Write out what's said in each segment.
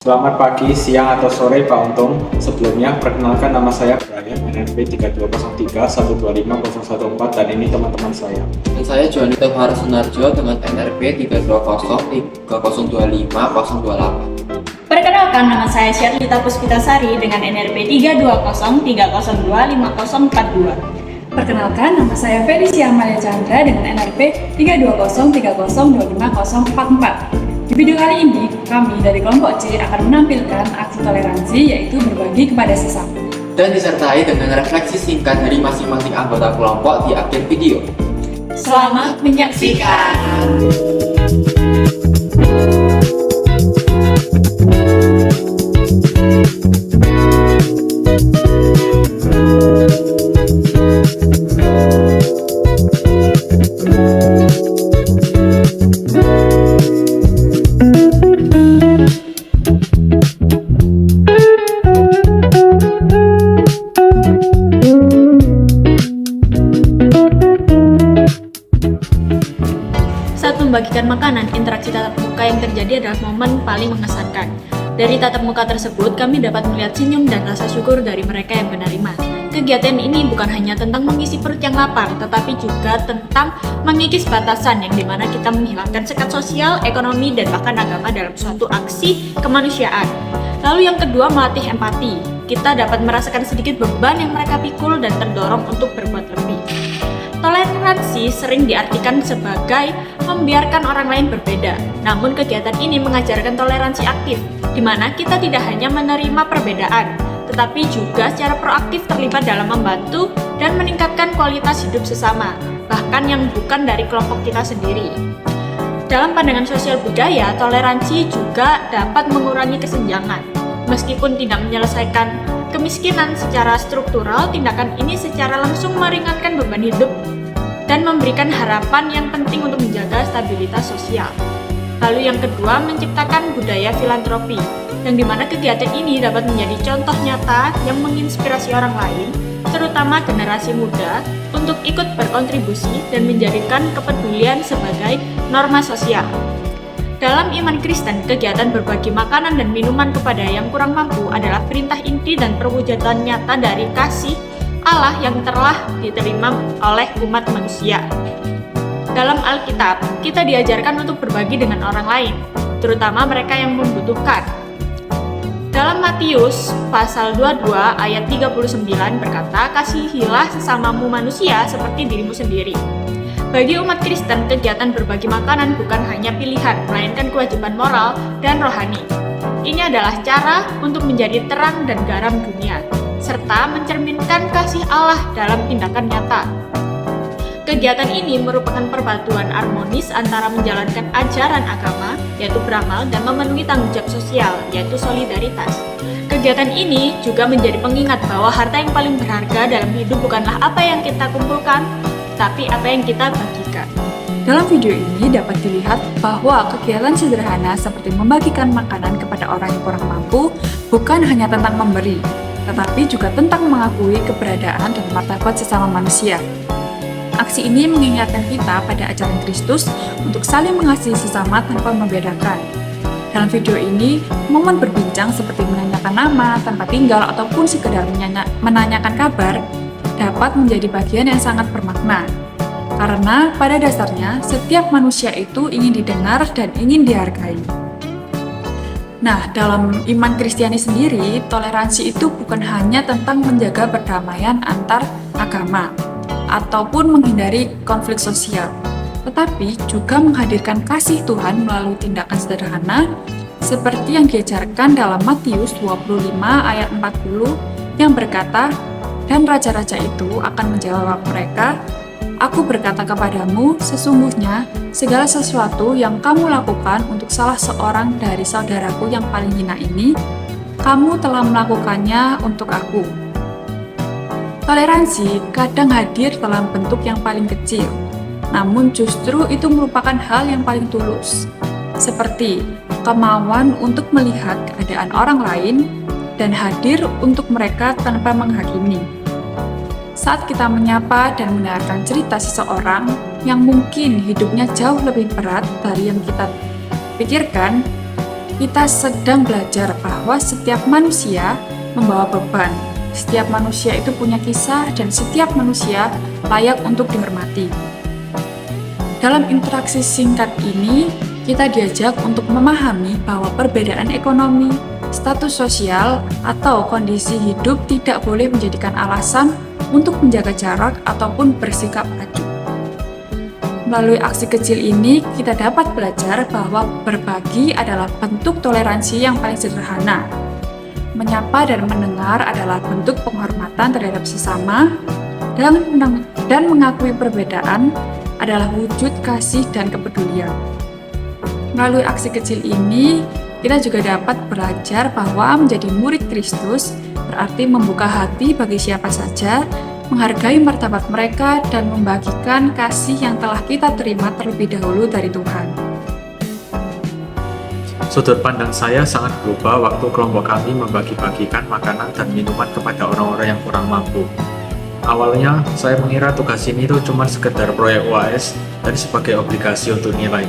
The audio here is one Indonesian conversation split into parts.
Selamat pagi, siang, atau sore Pak Untung. Sebelumnya, perkenalkan nama saya Brian, NRP 3203125014, dan ini teman-teman saya. Dan saya Jonito Farah Sunarjo dengan NRP 32030250028. Perkenalkan, nama saya Sherlita Puspitasari dengan NRP 32030250042. Perkenalkan, nama saya Felicia Amalia Chandra dengan NRP 32030250044. Di video kali ini, kami dari kelompok C akan menampilkan aksi toleransi, yaitu berbagi kepada sesama. Dan disertai dengan refleksi singkat dari masing-masing anggota kelompok di akhir video. Selamat menyaksikan! Saat membagikan makanan, interaksi tatap muka yang terjadi adalah momen paling mengesankan. Dari tatap muka tersebut, kami dapat melihat senyum dan rasa syukur dari mereka yang menerima. Kegiatan ini bukan hanya tentang mengisi perut yang lapar, tetapi juga tentang mengikis batasan yang dimana kita menghilangkan sekat sosial, ekonomi, dan bahkan agama dalam suatu aksi kemanusiaan. Lalu yang kedua, melatih empati. Kita dapat merasakan sedikit beban yang mereka pikul dan terdorong untuk berbuat lebih. Toleransi sering diartikan sebagai membiarkan orang lain berbeda. Namun kegiatan ini mengajarkan toleransi aktif, di mana kita tidak hanya menerima perbedaan, tetapi juga secara proaktif terlibat dalam membantu dan meningkatkan kualitas hidup sesama, bahkan yang bukan dari kelompok kita sendiri. Dalam pandangan sosial budaya, toleransi juga dapat mengurangi kesenjangan. Meskipun tidak menyelesaikan kemiskinan secara struktural, tindakan ini secara langsung meringankan beban hidup dan memberikan harapan yang penting untuk menjaga stabilitas sosial. Lalu yang kedua, menciptakan budaya filantropi, yang dimana kegiatan ini dapat menjadi contoh nyata yang menginspirasi orang lain, terutama generasi muda, untuk ikut berkontribusi dan menjadikan kepedulian sebagai norma sosial. Dalam iman Kristen, kegiatan berbagi makanan dan minuman kepada yang kurang mampu adalah perintah inti dan perwujudan nyata dari kasih Allah yang telah diterima oleh umat manusia. Dalam Alkitab, kita diajarkan untuk berbagi dengan orang lain, terutama mereka yang membutuhkan. Dalam Matius pasal 22 ayat 39 berkata, "Kasihilah sesamamu manusia seperti dirimu sendiri." Bagi umat Kristen, kegiatan berbagi makanan bukan hanya pilihan, melainkan kewajiban moral dan rohani. Ini adalah cara untuk menjadi terang dan garam dunia, serta mencerminkan kasih Allah dalam tindakan nyata. Kegiatan ini merupakan perpaduan harmonis antara menjalankan ajaran agama, yaitu beramal, dan memenuhi tanggung jawab sosial, yaitu solidaritas. Kegiatan ini juga menjadi pengingat bahwa harta yang paling berharga dalam hidup bukanlah apa yang kita kumpulkan, tapi apa yang kita bagikan. Dalam video ini dapat dilihat bahwa kegiatan sederhana seperti membagikan makanan kepada orang yang kurang mampu bukan hanya tentang memberi, tetapi juga tentang mengakui keberadaan dan martabat sesama manusia. Aksi ini mengingatkan kita pada ajaran Kristus untuk saling mengasihi sesama tanpa membedakan. Dalam video ini, momen berbincang seperti menanyakan nama, tempat tinggal, ataupun sekedar menanyakan kabar dapat menjadi bagian yang sangat bermakna. Karena pada dasarnya, setiap manusia itu ingin didengar dan ingin dihargai. Nah, dalam iman Kristiani sendiri, toleransi itu bukan hanya tentang menjaga perdamaian antar agama ataupun menghindari konflik sosial, tetapi juga menghadirkan kasih Tuhan melalui tindakan sederhana seperti yang diajarkan dalam Matius 25 ayat 40 yang berkata, "Dan raja-raja itu akan menjawab mereka, 'Aku berkata kepadamu, sesungguhnya segala sesuatu yang kamu lakukan untuk salah seorang dari saudaraku yang paling hina ini, kamu telah melakukannya untuk aku.'" Toleransi kadang hadir dalam bentuk yang paling kecil, namun justru itu merupakan hal yang paling tulus, seperti kemauan untuk melihat keadaan orang lain dan hadir untuk mereka tanpa menghakimi. Saat kita menyapa dan mendengarkan cerita seseorang yang mungkin hidupnya jauh lebih berat dari yang kita pikirkan, kita sedang belajar bahwa setiap manusia membawa beban. Setiap manusia itu punya kisah dan setiap manusia layak untuk dihormati. Dalam interaksi singkat ini, kita diajak untuk memahami bahwa perbedaan ekonomi, status sosial, atau kondisi hidup tidak boleh menjadikan alasan untuk menjaga jarak ataupun bersikap acuh. Melalui aksi kecil ini, kita dapat belajar bahwa berbagi adalah bentuk toleransi yang paling sederhana. Menyapa dan mendengar adalah bentuk penghormatan terhadap sesama, dan mengakui perbedaan adalah wujud kasih dan kepedulian. Melalui aksi kecil ini, kita juga dapat belajar bahwa menjadi murid Kristus berarti membuka hati bagi siapa saja, menghargai martabat mereka, dan membagikan kasih yang telah kita terima terlebih dahulu dari Tuhan. Sudut pandang saya sangat berubah waktu kelompok kami membagi-bagikan makanan dan minuman kepada orang-orang yang kurang mampu. Awalnya, saya mengira tugas ini itu cuma sekedar proyek UAS dan sebagai obligasi untuk nilai.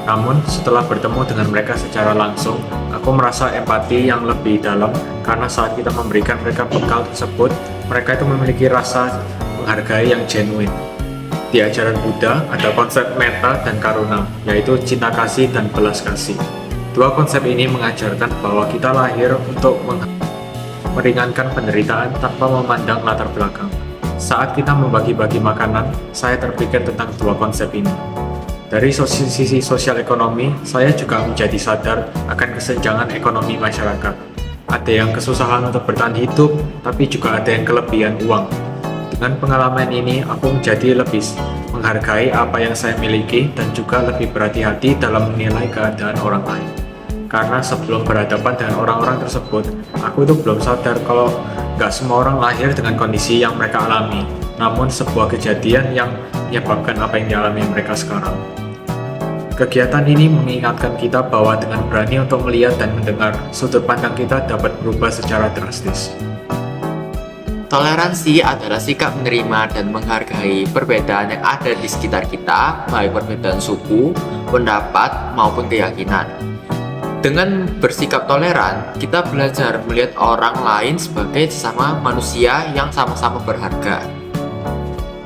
Namun, setelah bertemu dengan mereka secara langsung, aku merasa empati yang lebih dalam karena saat kita memberikan mereka bekal tersebut, mereka itu memiliki rasa menghargai yang genuine. Di ajaran Buddha ada konsep metta dan karuna, yaitu cinta kasih dan belas kasih. Dua konsep ini mengajarkan bahwa kita lahir untuk meringankan penderitaan tanpa memandang latar belakang. Saat kita membagi-bagi makanan, saya terpikir tentang dua konsep ini. Dari sisi sosial ekonomi, saya juga menjadi sadar akan kesenjangan ekonomi masyarakat. Ada yang kesusahan untuk bertahan hidup, tapi juga ada yang kelebihan uang. Dengan pengalaman ini, aku menjadi lebih menghargai apa yang saya miliki dan juga lebih berhati-hati dalam menilai keadaan orang lain. Karena sebelum berhadapan dengan orang-orang tersebut, aku itu belum sadar kalau nggak semua orang lahir dengan kondisi yang mereka alami, namun sebuah kejadian yang menyebabkan apa yang dialami mereka sekarang. Kegiatan ini mengingatkan kita bahwa dengan berani untuk melihat dan mendengar, sudut pandang kita dapat berubah secara drastis. Toleransi adalah sikap menerima dan menghargai perbedaan yang ada di sekitar kita, baik perbedaan suku, pendapat, maupun keyakinan. Dengan bersikap toleran, kita belajar melihat orang lain sebagai sesama manusia yang sama-sama berharga.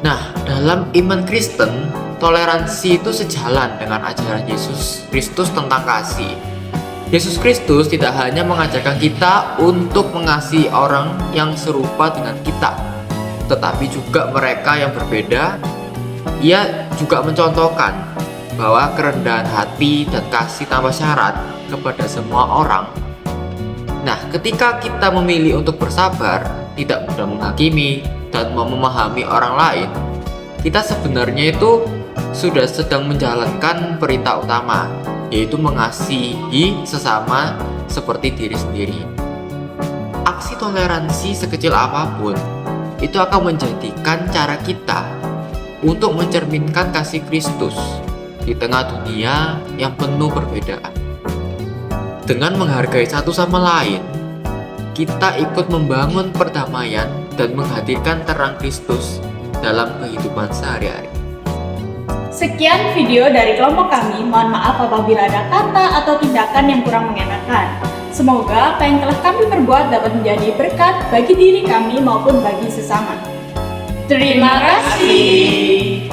Nah, dalam iman Kristen, toleransi itu sejalan dengan ajaran Yesus Kristus tentang kasih. Yesus Kristus tidak hanya mengajarkan kita untuk mengasihi orang yang serupa dengan kita, tetapi juga mereka yang berbeda. Ia juga mencontohkan bahwa kerendahan hati dan kasih tanpa syarat kepada semua orang. Nah, ketika kita memilih untuk bersabar, tidak mudah menghakimi, dan mau memahami orang lain, kita sebenarnya itu sudah sedang menjalankan perintah utama, yaitu mengasihi sesama seperti diri sendiri. Aksi toleransi sekecil apapun itu akan menjadikan cara kita untuk mencerminkan kasih Kristus di tengah dunia yang penuh perbedaan. Dengan menghargai satu sama lain, kita ikut membangun perdamaian dan menghadirkan terang Kristus dalam kehidupan sehari-hari. Sekian video dari kelompok kami. Mohon maaf apabila ada kata atau tindakan yang kurang mengenakan. Semoga apa yang telah kami perbuat dapat menjadi berkat bagi diri kami maupun bagi sesama. Terima kasih.